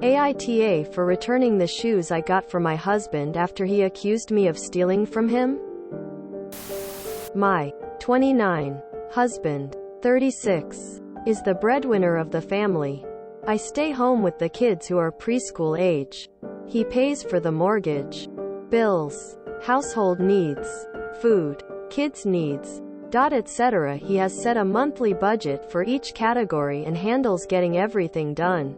AITA for returning the shoes I got for my husband after he accused me of stealing from him. My 29 husband, 36, is the breadwinner of the family. I stay home with the kids who are preschool age. He pays for the mortgage, bills, household needs, food, kids' needs, etc. He has set a monthly budget for each category and handles getting everything done.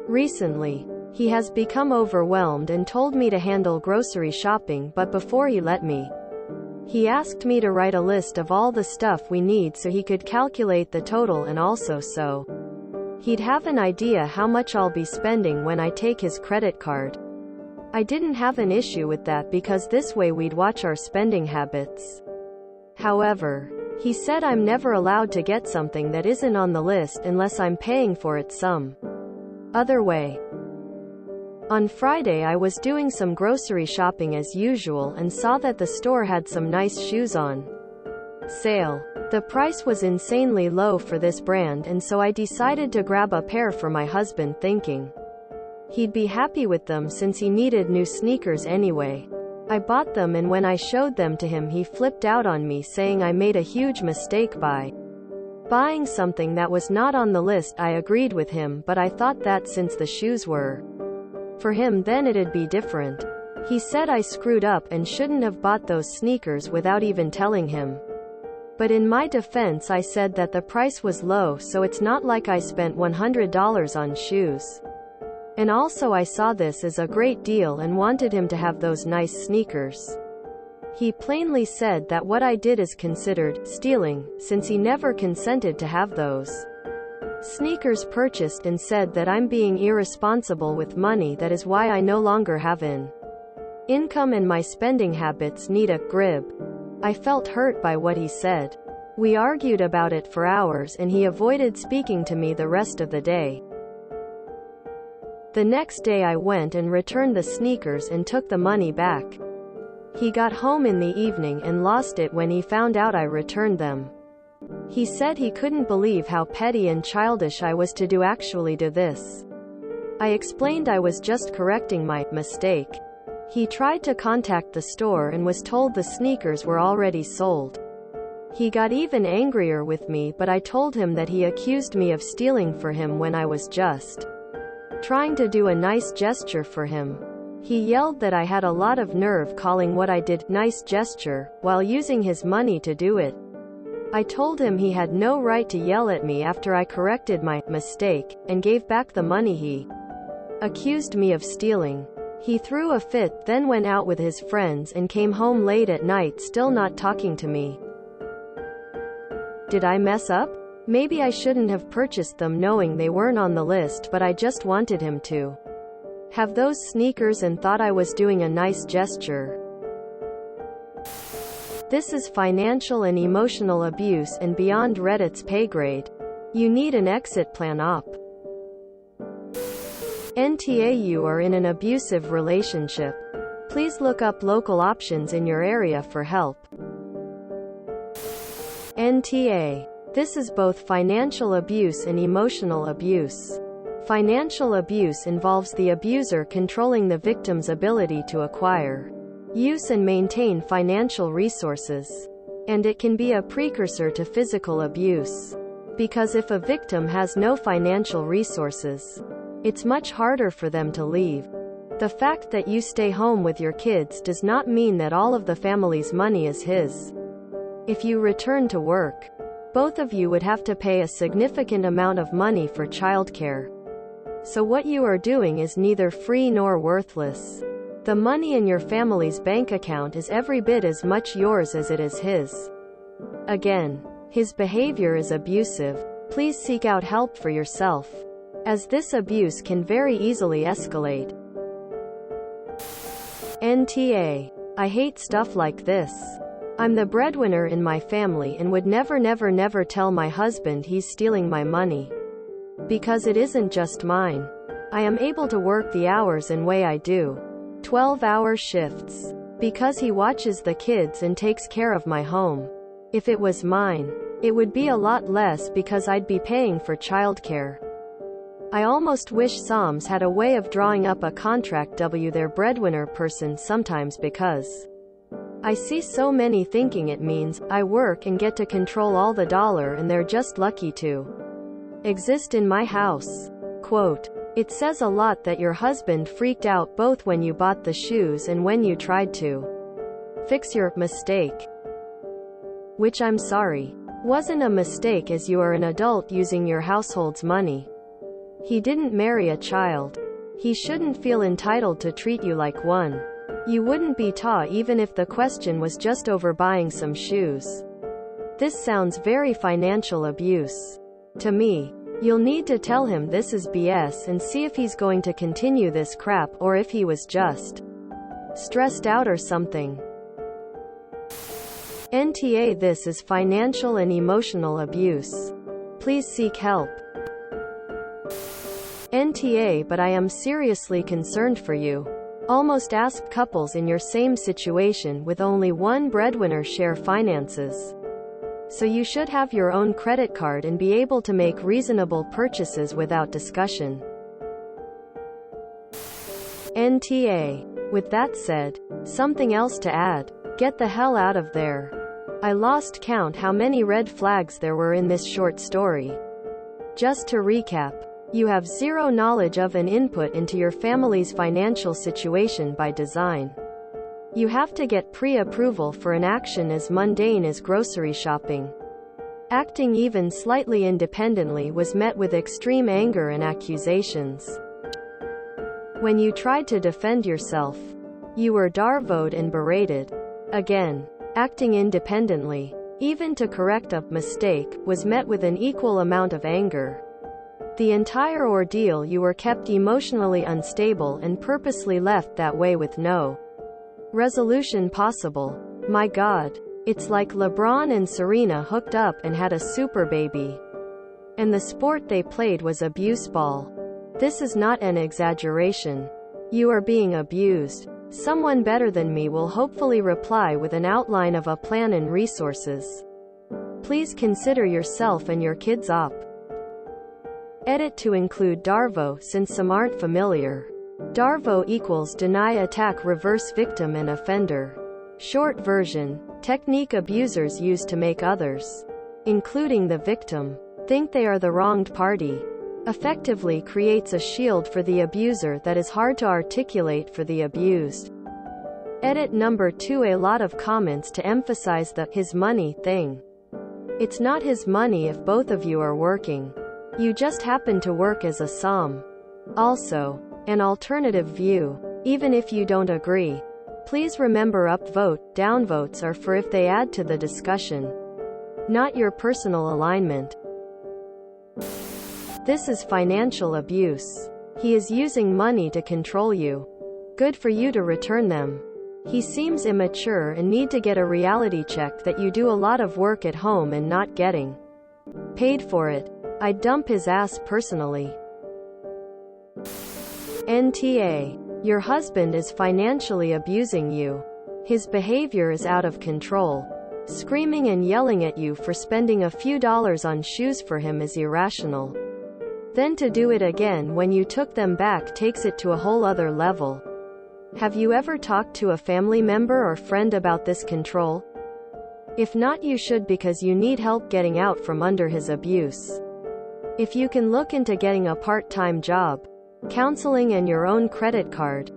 Recently, he has become overwhelmed and told me to handle grocery shopping, but before he let me, he asked me to write a list of all the stuff we need so he could calculate the total and also so he'd have an idea how much I'll be spending when I take his credit card. I didn't have an issue with that because this way we'd watch our spending habits. However, he said I'm never allowed to get something that isn't on the list unless I'm paying for it some other way. On Friday I was doing some grocery shopping as usual and saw that the store had some nice shoes on sale. The price was insanely low for this brand, and so I decided to grab a pair for my husband, thinking he'd be happy with them since he needed new sneakers anyway. I bought them, and when I showed them to him he flipped out on me, saying I made a huge mistake by buying something that was not on the list. I agreed with him, but I thought that since the shoes were for him, then it'd be different. He said I screwed up and shouldn't have bought those sneakers without even telling him. But in my defense I said that the price was low, so it's not like I spent $100 on shoes. And also I saw this as a great deal and wanted him to have those nice sneakers. He plainly said that what I did is considered stealing, since he never consented to have those sneakers purchased, and said that I'm being irresponsible with money. That is why I no longer have an income and my spending habits need a grip. I felt hurt by what he said. We argued about it for hours and he avoided speaking to me the rest of the day. The next day I went and returned the sneakers and took the money back. He got home in the evening and lost it when he found out I returned them. He said he couldn't believe how petty and childish I was to actually do this. I explained I was just correcting my mistake. He tried to contact the store and was told the sneakers were already sold. He got even angrier with me, but I told him that he accused me of stealing for him when I was just trying to do a nice gesture for him. He yelled that I had a lot of nerve calling what I did nice gesture, while using his money to do it. I told him he had no right to yell at me after I corrected my mistake, and gave back the money he accused me of stealing. He threw a fit, then went out with his friends and came home late at night still not talking to me. Did I mess up? Maybe I shouldn't have purchased them knowing they weren't on the list, but I just wanted him to have those sneakers and thought I was doing a nice gesture. This is financial and emotional abuse and beyond Reddit's pay grade. You need an exit plan op. NTA, you are in an abusive relationship. Please look up local options in your area for help. NTA. This is both financial abuse and emotional abuse. Financial abuse involves the abuser controlling the victim's ability to acquire, use and maintain financial resources. And it can be a precursor to physical abuse. Because if a victim has no financial resources, it's much harder for them to leave. The fact that you stay home with your kids does not mean that all of the family's money is his. If you return to work, both of you would have to pay a significant amount of money for childcare. So what you are doing is neither free nor worthless. The money in your family's bank account is every bit as much yours as it is his. Again, his behavior is abusive. Please seek out help for yourself, as this abuse can very easily escalate. NTA. I hate stuff like this. I'm the breadwinner in my family and would never tell my husband he's stealing my money. Because it isn't just mine. I am able to work the hours and way I do. 12-hour shifts. Because he watches the kids and takes care of my home. If it was mine, it would be a lot less because I'd be paying for childcare. I almost wish Psalms had a way of drawing up a contract their breadwinner person sometimes, because I see so many thinking it means I work and get to control all the dollar and they're just lucky to exist in my house. Quote, it says a lot that your husband freaked out both when you bought the shoes and when you tried to fix your mistake. Which I'm sorry, wasn't a mistake, as you are an adult using your household's money. He didn't marry a child. He shouldn't feel entitled to treat you like one. You wouldn't be taught even if the question was just over buying some shoes. This sounds very financial abuse to me. You'll need to tell him this is BS and see if he's going to continue this crap or if he was just stressed out or something. NTA, this is financial and emotional abuse. Please seek help. NTA, but I am seriously concerned for you. Almost ask couples in your same situation with only one breadwinner share finances. So you should have your own credit card and be able to make reasonable purchases without discussion. NTA. With that said, something else to add. Get the hell out of there. I lost count how many red flags there were in this short story. Just to recap, you have zero knowledge of and input into your family's financial situation by design. You have to get pre-approval for an action as mundane as grocery shopping. Acting even slightly independently was met with extreme anger and accusations. When you tried to defend yourself, you were darvoed and berated. Again, acting independently, even to correct a mistake, was met with an equal amount of anger. The entire ordeal, you were kept emotionally unstable and purposely left that way with no resolution possible. My God. It's like LeBron and Serena hooked up and had a super baby. And the sport they played was abuse ball. This is not an exaggeration. You are being abused. Someone better than me will hopefully reply with an outline of a plan and resources. Please consider yourself and your kids op. Edit to include DARVO since some aren't familiar. DARVO equals deny, attack, reverse, victim and offender. Short version, technique abusers use to make others, including the victim, think they are the wronged party. Effectively creates a shield for the abuser that is hard to articulate for the abused. Edit number 2, a lot of comments to emphasize the his money thing. It's not his money if both of you are working. You just happen to work as a SOM. Also, an alternative view. Even if you don't agree, please remember upvote, downvotes are for if they add to the discussion, not your personal alignment. This is financial abuse. He is using money to control you. Good for you to return them. He seems immature and need to get a reality check that you do a lot of work at home and not getting paid for it. I'd dump his ass personally. NTA. Your husband is financially abusing you. His behavior is out of control. Screaming and yelling at you for spending a few dollars on shoes for him is irrational. Then to do it again when you took them back takes it to a whole other level. Have you ever talked to a family member or friend about this control? If not, you should, because you need help getting out from under his abuse. If you can look into getting a part-time job, counseling and your own credit card.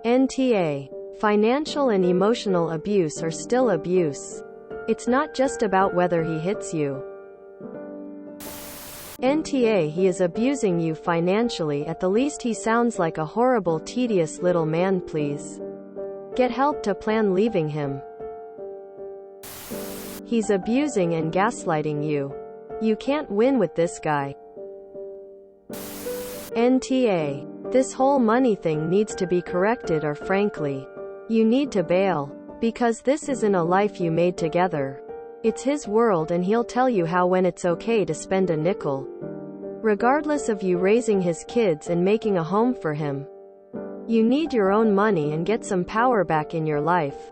NTA. Financial and emotional abuse are still abuse. It's not just about whether he hits you. NTA. He is abusing you financially. At the least he sounds like a horrible, tedious little man. Please get help to plan leaving him. He's abusing and gaslighting you. You can't win with this guy. NTA. This whole money thing needs to be corrected, or frankly, you need to bail. Because this isn't a life you made together. It's his world and he'll tell you how when it's okay to spend a nickel. Regardless of you raising his kids and making a home for him. You need your own money and get some power back in your life.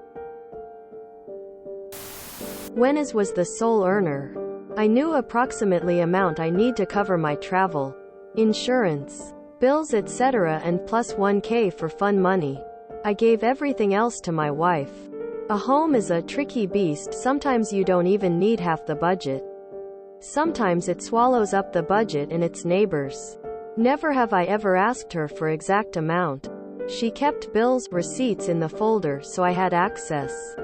When was the sole earner? I knew approximately amount I need to cover my travel, insurance, bills etc. and plus 1K for fun money. I gave everything else to my wife. A home is a tricky beast. Sometimes you don't even need half the budget. Sometimes it swallows up the budget and its neighbors. Never have I ever asked her for exact amount. She kept bills, receipts in the folder so I had access.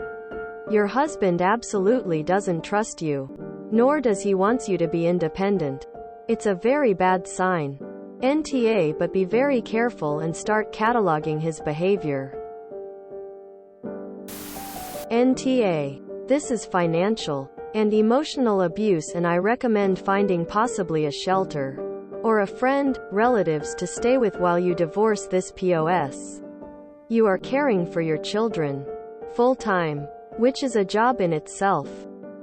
Your husband absolutely doesn't trust you. Nor does he want you to be independent. It's a very bad sign. NTA, but be very careful and start cataloging his behavior. NTA. This is financial and emotional abuse, and I recommend finding possibly a shelter or a friend, relatives to stay with while you divorce this POS. You are caring for your children full-time, which is a job in itself,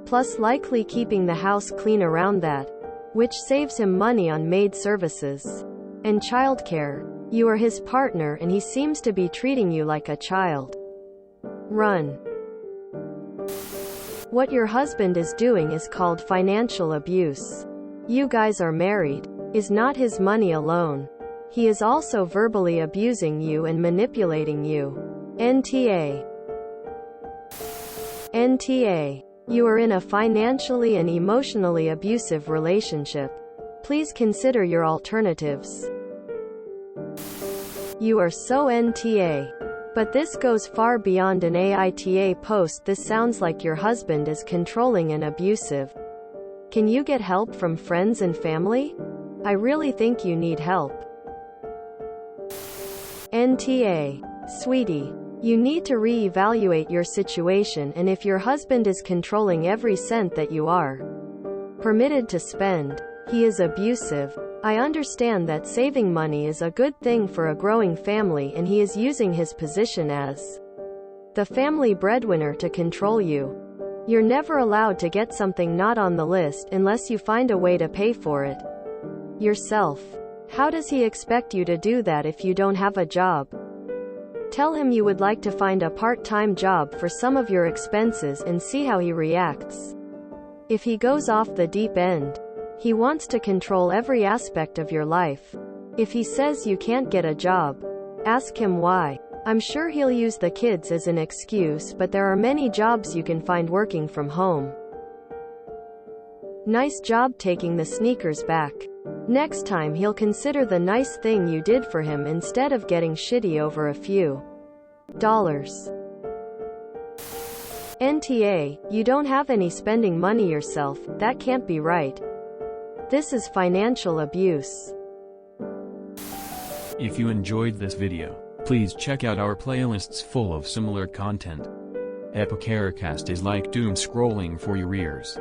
plus likely keeping the house clean around that, which saves him money on maid services and childcare. You are his partner and he seems to be treating you like a child. Run. What your husband is doing is called financial abuse. You guys are married. Is not his money alone. He is also verbally abusing you and manipulating you. NTA. NTA. You are in a financially and emotionally abusive relationship. Please consider your alternatives. You are so NTA. But this goes far beyond an AITA post. This sounds like your husband is controlling and abusive. Can you get help from friends and family? I really think you need help. NTA. Sweetie, you need to re-evaluate your situation, and if your husband is controlling every cent that you are permitted to spend, he is abusive. I understand that saving money is a good thing for a growing family, and he is using his position as the family breadwinner to control you. You're never allowed to get something not on the list unless you find a way to pay for it yourself. How does he expect you to do that if you don't have a job? Tell him you would like to find a part-time job for some of your expenses and see how he reacts. If he goes off the deep end, he wants to control every aspect of your life. If he says you can't get a job, ask him why. I'm sure he'll use the kids as an excuse, but there are many jobs you can find working from home. Nice job taking the sneakers back. Next time he'll consider the nice thing you did for him instead of getting shitty over a few dollars. NTA, you don't have any spending money yourself. That can't be right. This is financial abuse. If you enjoyed this video, please check out our playlists full of similar content. AmITheAsshole is like doom scrolling for your ears.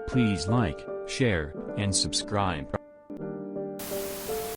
Please like, share, and subscribe.